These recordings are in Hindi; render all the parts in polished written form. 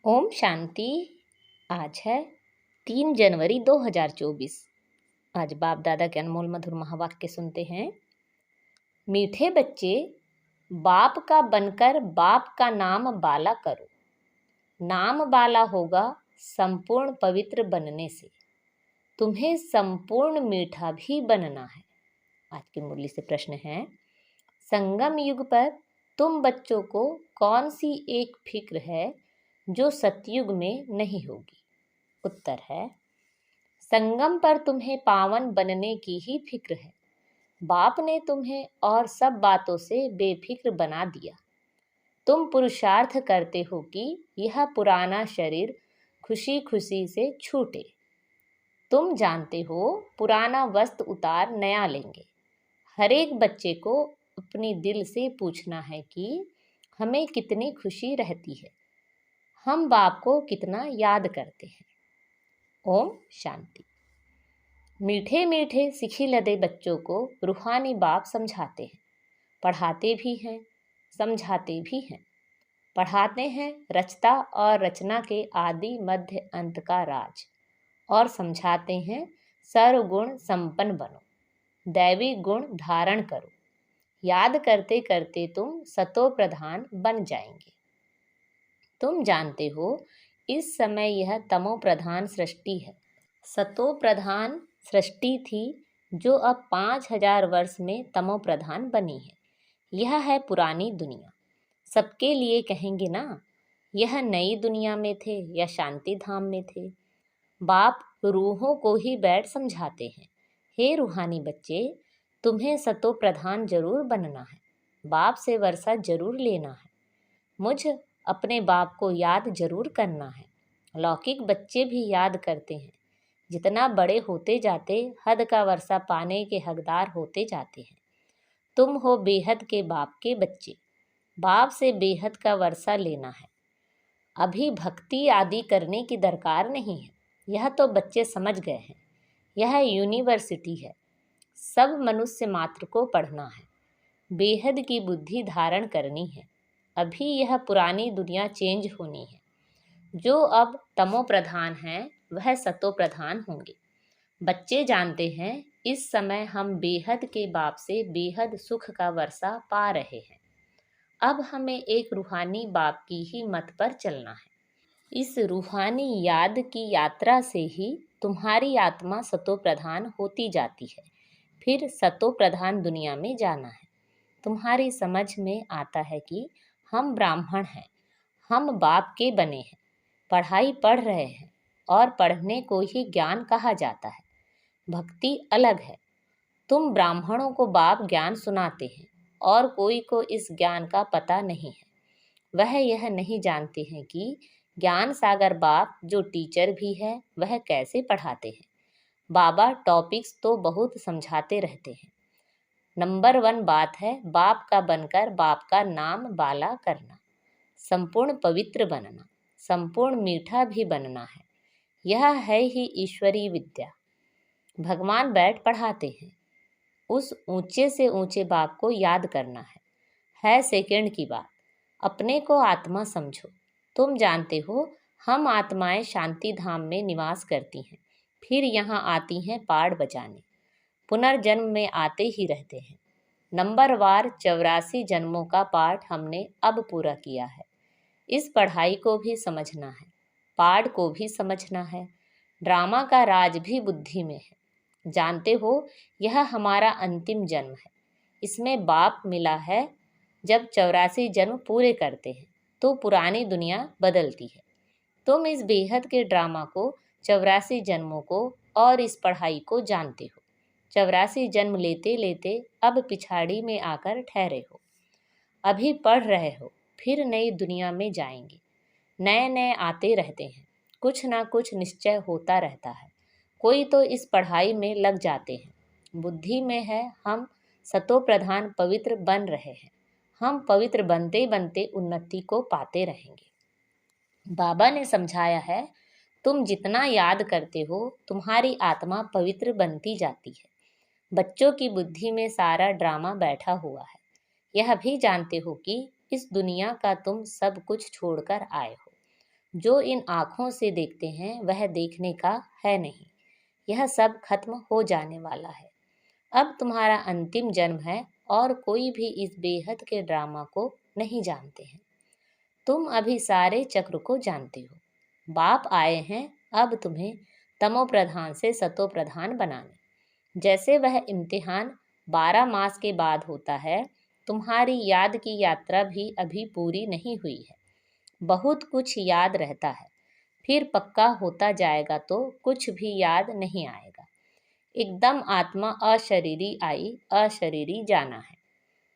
ओम शांति। आज है 3 जनवरी 2024। आज बाप दादा के अनमोल मधुर महावाक्य सुनते हैं। मीठे बच्चे, बाप का बनकर बाप का नाम बाला करो। नाम बाला होगा संपूर्ण पवित्र बनने से। तुम्हें संपूर्ण मीठा भी बनना है। आज की मुरली से प्रश्न है, संगम युग पर तुम बच्चों को कौन सी एक फिक्र है जो सतयुग में नहीं होगी? उत्तर है, संगम पर तुम्हें पावन बनने की ही फिक्र है। बाप ने तुम्हें और सब बातों से बेफिक्र बना दिया। तुम पुरुषार्थ करते हो कि यह पुराना शरीर खुशी खुशी से छूटे। तुम जानते हो पुराना वस्त्र उतार नया लेंगे। हर एक बच्चे को अपनी दिल से पूछना है कि हमें कितनी खुशी रहती है, हम बाप को कितना याद करते हैं। ओम शांति। मीठे मीठे सिखी लदे बच्चों को रूहानी बाप समझाते हैं, पढ़ाते भी हैं, समझाते भी हैं। पढ़ाते हैं रचता और रचना के आदि मध्य अंत का राज, और समझाते हैं सर्वगुण संपन्न बनो, दैवी गुण धारण करो। याद करते करते तुम सतो प्रधान बन जाएंगे। तुम जानते हो इस समय यह तमो प्रधान सृष्टि है। सतो प्रधान सृष्टि थी जो अब 5000 वर्ष में तमो प्रधान बनी है। यह है पुरानी दुनिया। सबके लिए कहेंगे ना, यह नई दुनिया में थे या शांति धाम में थे। बाप रूहों को ही बैठ समझाते हैं, हे रूहानी बच्चे, तुम्हें सतो प्रधान जरूर बनना है। बाप से वर्षा जरूर लेना है। मुझ अपने बाप को याद जरूर करना है। लौकिक बच्चे भी याद करते हैं। जितना बड़े होते जाते हद का वर्षा पाने के हकदार होते जाते हैं। तुम हो बेहद के बाप के बच्चे। बाप से बेहद का वर्षा लेना है। अभी भक्ति आदि करने की दरकार नहीं है। यह तो बच्चे समझ गए हैं। यह यूनिवर्सिटी है। सब मनुष्य मात्र को पढ़ना है। बेहद की बुद्धि धारण करनी है। अभी यह पुरानी दुनिया चेंज होनी है। जो अब तमो प्रधान है वह सतो प्रधान होंगे। बच्चे जानते हैं इस समय हम बेहद के बाप से बेहद सुख का वर्षा पा रहे हैं। अब हमें एक रूहानी बाप की ही मत पर चलना है। इस रूहानी याद की यात्रा से ही तुम्हारी आत्मा सतो प्रधान होती जाती है। फिर सतो प्रधान दुनिया में जाना है। तुम्हारी समझ में आता है कि हम ब्राह्मण हैं, हम बाप के बने हैं, पढ़ाई पढ़ रहे हैं, और पढ़ने को ही ज्ञान कहा जाता है। भक्ति अलग है। तुम ब्राह्मणों को बाप ज्ञान सुनाते हैं और कोई को इस ज्ञान का पता नहीं है। वह यह नहीं जानते हैं कि ज्ञान सागर बाप जो टीचर भी है वह कैसे पढ़ाते हैं। बाबा टॉपिक्स तो बहुत समझाते रहते हैं। नंबर 1 बात है बाप का बनकर बाप का नाम बाला करना, संपूर्ण पवित्र बनना, संपूर्ण मीठा भी बनना है। यह है ही ईश्वरीय विद्या। भगवान बैठ पढ़ाते हैं। उस ऊंचे से ऊंचे बाप को याद करना है सेकंड की बात। अपने को आत्मा समझो। तुम जानते हो हम आत्माएं शांति धाम में निवास करती हैं, फिर यहाँ आती हैं पाड़ बजाने। पुनर्जन्म में आते ही रहते हैं। नंबरवार 84 जन्मों का पाठ हमने अब पूरा किया है। इस पढ़ाई को भी समझना है, पाठ को भी समझना है। ड्रामा का राज भी बुद्धि में है। जानते हो यह हमारा अंतिम जन्म है। इसमें बाप मिला है। जब 84 जन्म पूरे करते हैं तो पुरानी दुनिया बदलती है। तुम इस बेहद के ड्रामा को, 84 जन्मों को और इस पढ़ाई को जानते हो। 84 जन्म लेते लेते अब पिछाड़ी में आकर ठहरे हो। अभी पढ़ रहे हो, फिर नई दुनिया में जाएंगे। नए नए आते रहते हैं। कुछ ना कुछ निश्चय होता रहता है। कोई तो इस पढ़ाई में लग जाते हैं। बुद्धि में है हम सतो प्रधान पवित्र बन रहे हैं। हम पवित्र बनते बनते उन्नति को पाते रहेंगे। बाबा ने समझाया है, तुम जितना याद करते हो तुम्हारी आत्मा पवित्र बनती जाती है। बच्चों की बुद्धि में सारा ड्रामा बैठा हुआ है। यह भी जानते हो कि इस दुनिया का तुम सब कुछ छोड़कर आए हो। जो इन आँखों से देखते हैं वह देखने का है नहीं। यह सब खत्म हो जाने वाला है। अब तुम्हारा अंतिम जन्म है और कोई भी इस बेहद के ड्रामा को नहीं जानते हैं। तुम अभी सारे चक्र को जानते हो। बाप आए हैं अब तुम्हें तमो प्रधान से सतो प्रधान बनाने। जैसे वह इम्तिहान 12 मास के बाद होता है, तुम्हारी याद की यात्रा भी अभी पूरी नहीं हुई है। बहुत कुछ याद रहता है, फिर पक्का होता जाएगा तो कुछ भी याद नहीं आएगा। एकदम आत्मा अशरीरी आई, अशरीरी जाना है।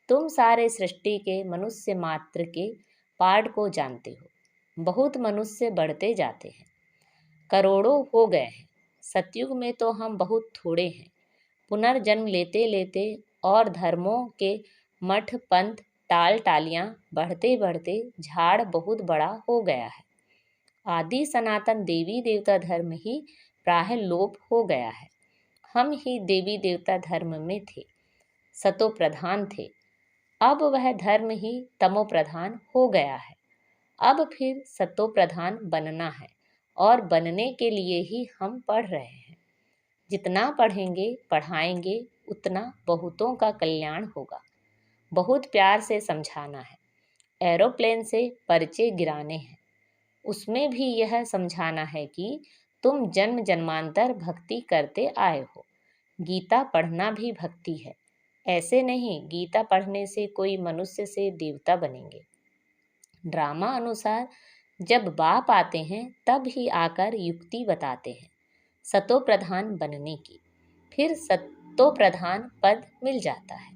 तुम सारे सृष्टि के मनुष्य मात्र के पार्ट को जानते हो। बहुत मनुष्य बढ़ते जाते हैं, करोड़ों हो गए हैं। सतयुग में तो हम बहुत थोड़े हैं। पुनर्जन्म लेते लेते और धर्मों के मठ पंथ टाल टालियाँ बढ़ते बढ़ते झाड़ बहुत बड़ा हो गया है। आदि सनातन देवी देवता धर्म ही प्राय लोप हो गया है। हम ही देवी देवता धर्म में थे, सतो प्रधान थे। अब वह धर्म ही तमो प्रधान हो गया है। अब फिर सतो प्रधान बनना है और बनने के लिए ही हम पढ़ रहे हैं। जितना पढ़ेंगे पढ़ाएंगे उतना बहुतों का कल्याण होगा। बहुत प्यार से समझाना है। एरोप्लेन से पर्चे गिराने हैं, उसमें भी यह समझाना है कि तुम जन्म जन्मांतर भक्ति करते आए हो। गीता पढ़ना भी भक्ति है। ऐसे नहीं गीता पढ़ने से कोई मनुष्य से देवता बनेंगे। ड्रामा अनुसार जब बाप आते हैं तब ही आकर युक्ति बताते हैं सतो प्रधान बनने की। फिर सतो प्रधान पद मिल जाता है।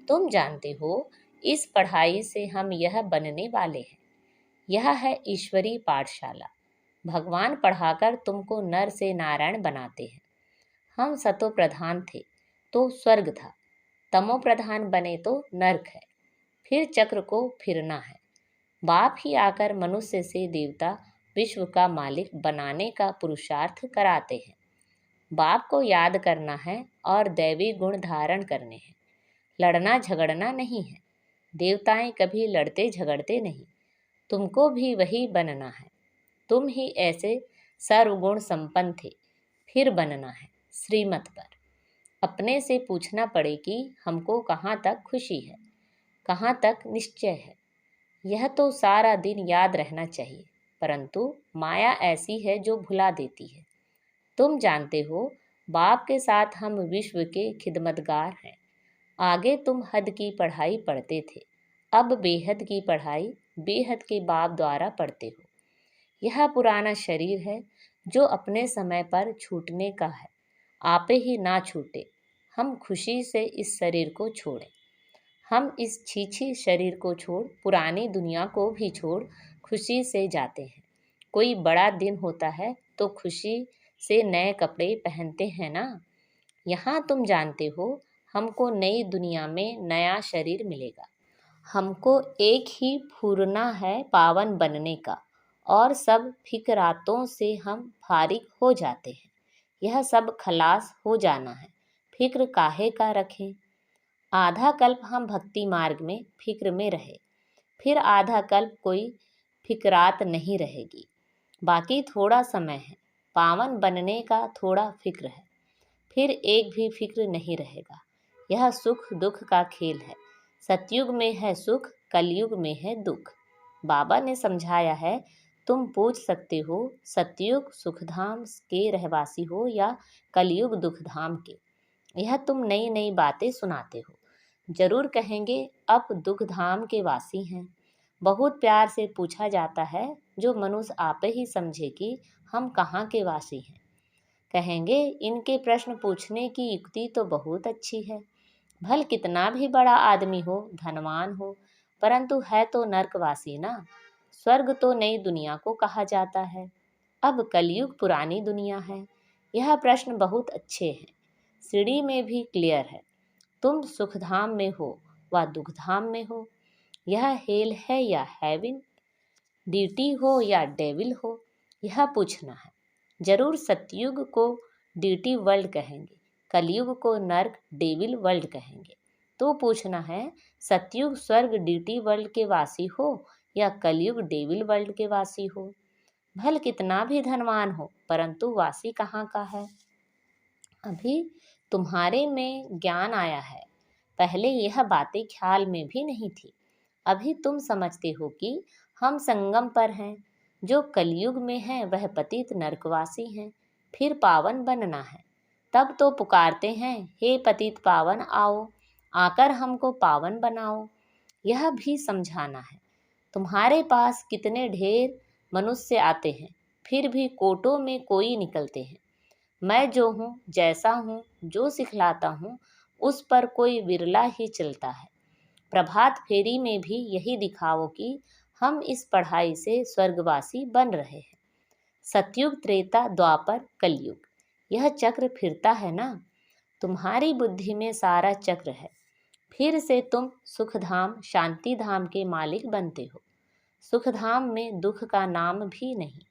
तुम जानते हो इस पढ़ाई से हम यह बनने वाले हैं। यह है ईश्वरी पाठशाला। भगवान पढ़ाकर तुमको नर से नारायण बनाते हैं। हम सतो प्रधान थे तो स्वर्ग था, तमो प्रधान बने तो नर्क है। फिर चक्र को फिरना है। बाप ही आकर मनुष्य से देवता विश्व का मालिक बनाने का पुरुषार्थ कराते हैं। बाप को याद करना है और दैवी गुण धारण करने हैं। लड़ना झगड़ना नहीं है। देवताएं कभी लड़ते झगड़ते नहीं। तुमको भी वही बनना है। तुम ही ऐसे सर्वगुण संपन्न थे, फिर बनना है श्रीमत पर। अपने से पूछना पड़े कि हमको कहाँ तक खुशी है, कहाँ तक निश्चय है। यह तो सारा दिन याद रहना चाहिए, परंतु माया ऐसी है जो भुला देती है। तुम जानते हो बाप के साथ हम विश्व के खिदमतगार हैं। आगे तुम हद की पढ़ाई पढ़ते थे, अब बेहद की पढ़ाई बेहद के बाप द्वारा पढ़ते हो। यह पुराना शरीर है जो अपने समय पर छूटने का है। आपे ही ना छूटे। हम खुशी से इस शरीर को छोड़ें। हम इस छीछी शरीर को छोड़ पुरानी दुनिया को भी छोड़ खुशी से जाते हैं। कोई बड़ा दिन होता है तो खुशी से नए कपड़े पहनते हैं ना। यहाँ तुम जानते हो हमको नई दुनिया में नया शरीर मिलेगा। हमको एक ही फूरना है पावन बनने का और सब फिक्रातों से हम फारिग हो जाते हैं। यह सब खलास हो जाना है। फिक्र काहे का रखें। आधा कल्प हम भक्ति मार्ग में फिक्र में रहे, फिर आधा कल्प कोई फिक्रात नहीं रहेगी। बाकी थोड़ा समय है। पावन बनने का थोड़ा फिक्र है, फिर एक भी फिक्र नहीं रहेगा। यह सुख दुख का खेल है। सतयुग में है सुख, कलयुग में है दुख। बाबा ने समझाया है। तुम पूछ सकते हो सतयुग सुखधाम के रहवासी हो या कलयुग दुखधाम के। यह तुम नई नई बातें सुनाते हो। जरूर कहेंगे अब दुखधाम के वासी हैं। बहुत प्यार से पूछा जाता है, जो मनुष्य आपे ही समझे कि हम कहाँ के वासी हैं। कहेंगे इनके प्रश्न पूछने की युक्ति तो बहुत अच्छी है। भल कितना भी बड़ा आदमी हो, धनवान हो, परंतु है तो नर्कवासी ना। स्वर्ग तो नई दुनिया को कहा जाता है। अब कलयुग पुरानी दुनिया है। यह प्रश्न बहुत अच्छे हैं। सीढ़ी में भी क्लियर है। तुम सुखधाम में हो व दुखधाम में हो। यह हेल है या हेवन, डीटी हो या डेविल हो, यह पूछना है। जरूर सतयुग को डीटी वर्ल्ड कहेंगे, कलयुग को नर्क डेविल वर्ल्ड कहेंगे। तो पूछना है सतयुग स्वर्ग डीटी वर्ल्ड के वासी हो या कलयुग डेविल वर्ल्ड के वासी हो। भल कितना भी धनवान हो, परंतु वासी कहाँ का है। अभी तुम्हारे में ज्ञान आया है, पहले यह बातें ख्याल में भी नहीं थी। अभी तुम समझते हो कि हम संगम पर हैं। जो कलयुग में है वह पतित नरकवासी हैं, फिर पावन बनना है। तब तो पुकारते हैं, हे पतित पावन आओ, आकर हमको पावन बनाओ। यह भी समझाना है। तुम्हारे पास कितने ढेर मनुष्य आते हैं, फिर भी कोटों में कोई निकलते हैं। मैं जो हूँ, जैसा हूँ, जो सिखलाता हूँ, उस पर कोई विरला ही चलता है। प्रभात फेरी में भी यही दिखाओ कि हम इस पढ़ाई से स्वर्गवासी बन रहे हैं। सतयुग, त्रेता, द्वापर, कलयुग, यह चक्र फिरता है ना। तुम्हारी बुद्धि में सारा चक्र है। फिर से तुम सुखधाम, शांति धाम के मालिक बनते हो। सुखधाम में दुख का नाम भी नहीं।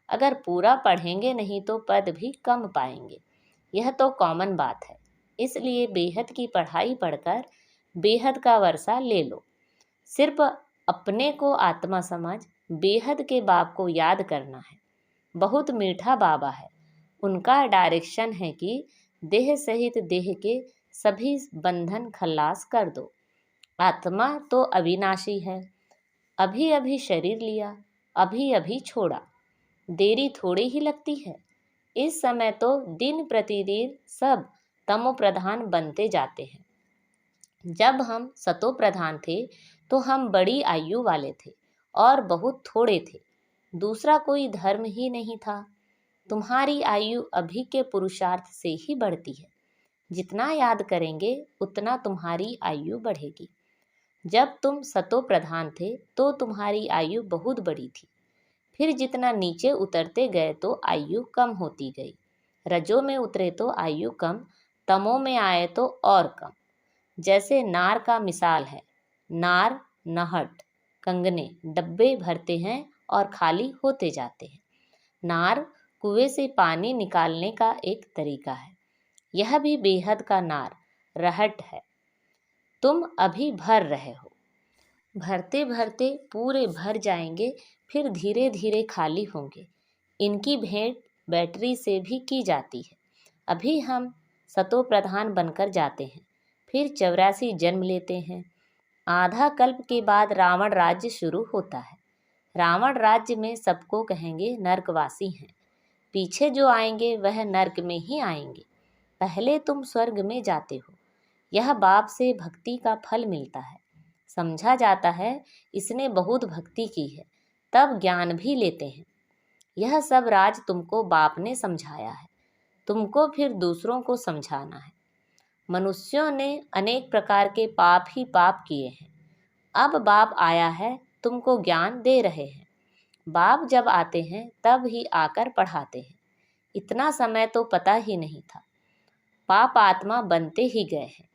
अगर पूरा पढ़ेंगे नहीं तो पद भी कम पाएंगे। यह तो कॉमन बात है। इसलिए बेहद की पढ़ाई पढ़कर बेहद का वर्षा ले लो। सिर्फ अपने को आत्मा समझ बेहद के बाप को याद करना है। बहुत मीठा बाबा है। उनका डायरेक्शन है कि देह सहित देह के सभी बंधन खल्लास कर दो। आत्मा तो अविनाशी है। अभी अभी शरीर लिया, अभी अभी छोड़ा, देरी थोड़ी ही लगती है। इस समय तो दिन प्रतिदिन सब तमो प्रधान बनते जाते हैं। जब हम सतो प्रधान थे तो हम बड़ी आयु वाले थे और बहुत थोड़े थे। दूसरा कोई धर्म ही नहीं था। तुम्हारी आयु अभी के पुरुषार्थ से ही बढ़ती है। जितना याद करेंगे उतना तुम्हारी आयु बढ़ेगी। जब तुम सतो प्रधान थे तो तुम्हारी आयु बहुत बड़ी थी। फिर जितना नीचे उतरते गए तो आयु कम होती गई। रजो में उतरे तो आयु कम, तमो में आए तो और कम। जैसे नार का मिसाल है। नार नहट, कंगने, डब्बे भरते हैं और खाली होते जाते हैं। नार कुएं से पानी निकालने का एक तरीका है। यह भी बेहद का नार रहट है। तुम अभी भर रहे हो। भरते भरते पूरे भर जाएंगे, फिर धीरे धीरे खाली होंगे। इनकी भेंट बैटरी से भी की जाती है। अभी हम सतो प्रधान बनकर जाते हैं, फिर 84 जन्म लेते हैं। आधा कल्प के बाद रावण राज्य शुरू होता है। रावण राज्य में सबको कहेंगे नरकवासी हैं। पीछे जो आएंगे वह नरक में ही आएंगे। पहले तुम स्वर्ग में जाते हो। यह बाप से भक्ति का फल मिलता है। समझा जाता है इसने बहुत भक्ति की है, तब ज्ञान भी लेते हैं। यह सब राज तुमको बाप ने समझाया है। तुमको फिर दूसरों को समझाना है। मनुष्यों ने अनेक प्रकार के पाप ही पाप किए हैं। अब बाप आया है, तुमको ज्ञान दे रहे हैं। बाप जब आते हैं तब ही आकर पढ़ाते हैं। इतना समय तो पता ही नहीं था। पाप आत्मा बनते ही गए हैं।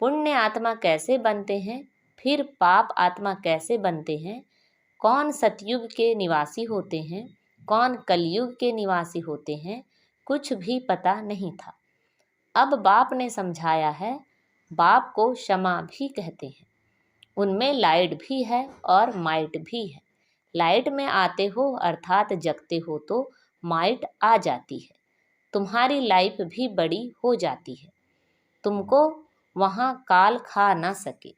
पुण्य आत्मा कैसे बनते हैं, फिर पाप आत्मा कैसे बनते हैं, कौन सतयुग के निवासी होते हैं, कौन कलयुग के निवासी होते हैं, कुछ भी पता नहीं था। अब बाप ने समझाया है। बाप को क्षमा भी कहते हैं। उनमें लाइट भी है और माइट भी है। लाइट में आते हो अर्थात जगते हो तो माइट आ जाती है। तुम्हारी लाइफ भी बड़ी हो जाती है। तुमको वहाँ काल खा ना सके।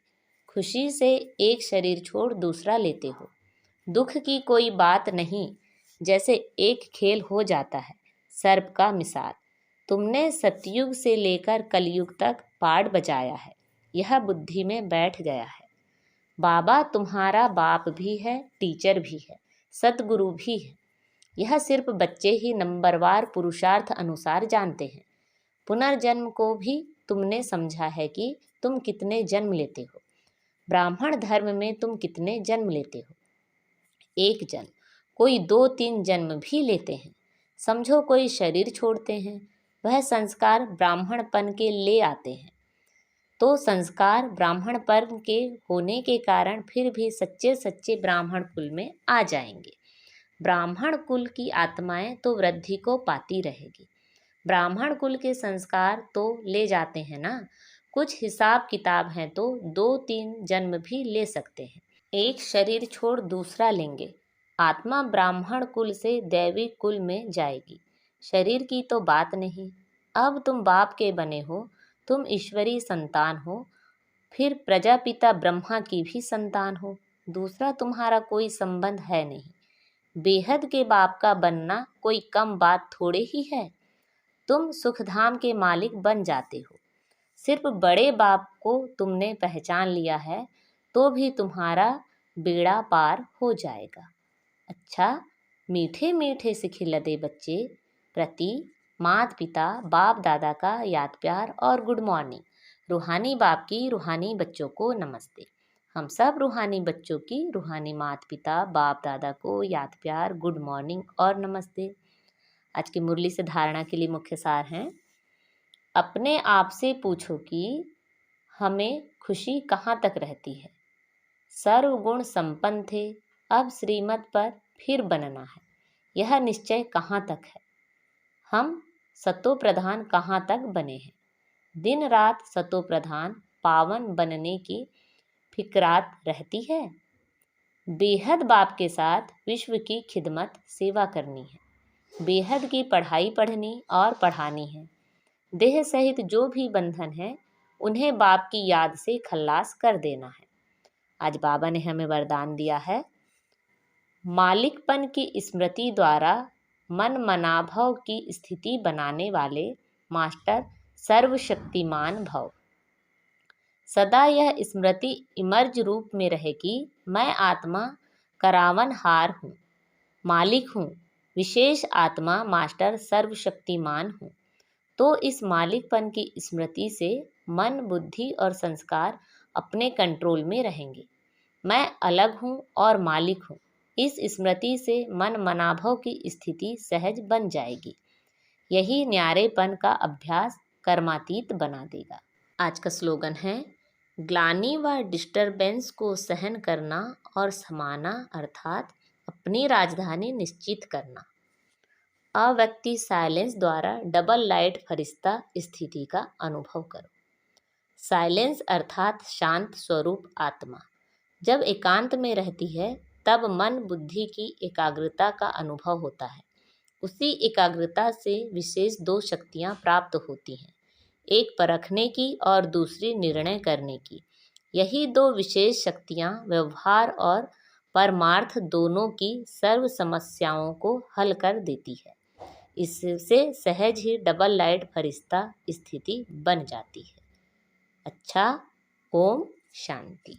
खुशी से एक शरीर छोड़ दूसरा लेते हो। दुख की कोई बात नहीं। जैसे एक खेल हो जाता है, सर्प का मिसाल। तुमने सतयुग से लेकर कलयुग तक पाठ बजाया है। यह बुद्धि में बैठ गया है। बाबा तुम्हारा बाप भी है, टीचर भी है, सतगुरु भी है। यह सिर्फ बच्चे ही नंबरवार पुरुषार्थ अनुसार जानते हैं। पुनर्जन्म को भी तुमने समझा है कि तुम कितने जन्म लेते हो। ब्राह्मण धर्म में तुम कितने जन्म लेते हो? एक जन्म, कोई 2-3 जन्म भी लेते हैं। समझो कोई शरीर छोड़ते हैं, वह संस्कार ब्राह्मणपन के ले आते हैं। तो संस्कार ब्राह्मणपन के होने के कारण फिर भी सच्चे सच्चे ब्राह्मण कुल में आ जाएंगे। ब्राह्मण कुल की आत्माएं तो वृद्धि को पाती रहेगी। ब्राह्मण कुल के संस्कार तो ले जाते हैं ना। कुछ हिसाब किताब हैं तो 2-3 जन्म भी ले सकते हैं। एक शरीर छोड़ दूसरा लेंगे आत्मा ब्राह्मण कुल से दैवी कुल में जाएगी। शरीर की तो बात नहीं, अब तुम बाप के बने हो, तुम ईश्वरी संतान हो, फिर प्रजापिता ब्रह्मा की भी संतान हो। दूसरा तुम्हारा कोई संबंध है नहीं। बेहद के बाप का बनना कोई कम बात थोड़े ही है। तुम सुखधाम के मालिक बन जाते हो। सिर्फ बड़े बाप को तुमने पहचान लिया है तो भी तुम्हारा बेड़ा पार हो जाएगा। अच्छा, मीठे मीठे से खिलते बच्चे प्रति माता पिता बाप दादा का याद प्यार और गुड मॉर्निंग। रूहानी बाप की रूहानी बच्चों को नमस्ते। हम सब रूहानी बच्चों की रूहानी माता पिता बाप दादा को याद प्यार गुड मॉर्निंग और नमस्ते। आज की मुरली से धारणा के लिए मुख्य सार हैं। अपने आप से पूछो कि हमें खुशी कहाँ तक रहती है। सर्वगुण संपन्न थे, अब श्रीमत पर फिर बनना है। यह निश्चय कहाँ तक है। हम सतो प्रधान कहाँ तक बने हैं। दिन रात सतो प्रधान पावन बनने की फिक्रात रहती है। बेहद बाप के साथ विश्व की खिदमत सेवा करनी है। बेहद की पढ़ाई पढ़नी और पढ़ानी है। देह सहित जो भी बंधन है उन्हें बाप की याद से खल्लास कर देना है। आज बाबा ने हमें वरदान दिया है, मालिकपन की स्मृति द्वारा मन मनाभव की स्थिति बनाने वाले मास्टर सर्वशक्तिमान भव। सदा यह स्मृति इमर्ज रूप में रहे कि मैं आत्मा करावन हार हूँ, मालिक हूँ, विशेष आत्मा मास्टर सर्वशक्तिमान हूँ। तो इस मालिकपन की स्मृति से मन बुद्धि और संस्कार अपने कंट्रोल में रहेंगे। मैं अलग हूँ और मालिक हूँ। इस स्मृति से मन मनाभव की स्थिति सहज बन जाएगी। यही न्यारेपन का अभ्यास कर्मातीत बना देगा। आज का स्लोगन है, ग्लानि व डिस्टरबेंस को सहन करना और समाना अर्थात अपनी राजधानी निश्चित करना। अव्यक्ति साइलेंस द्वारा डबल लाइट फरिश्ता स्थिति का अनुभव करो। साइलेंस अर्थात शांत स्वरूप आत्मा जब एकांत में रहती है तब मन बुद्धि की एकाग्रता का अनुभव होता है। उसी एकाग्रता से विशेष दो शक्तियाँ प्राप्त होती हैं, एक परखने की और दूसरी निर्णय करने की। यही दो विशेष शक्तियाँ व्यवहार और परमार्थ दोनों की सर्व समस्याओं को हल कर देती है। इससे सहज ही डबल लाइट फरिश्ता स्थिति बन जाती है। अच्छा, ओम शांति।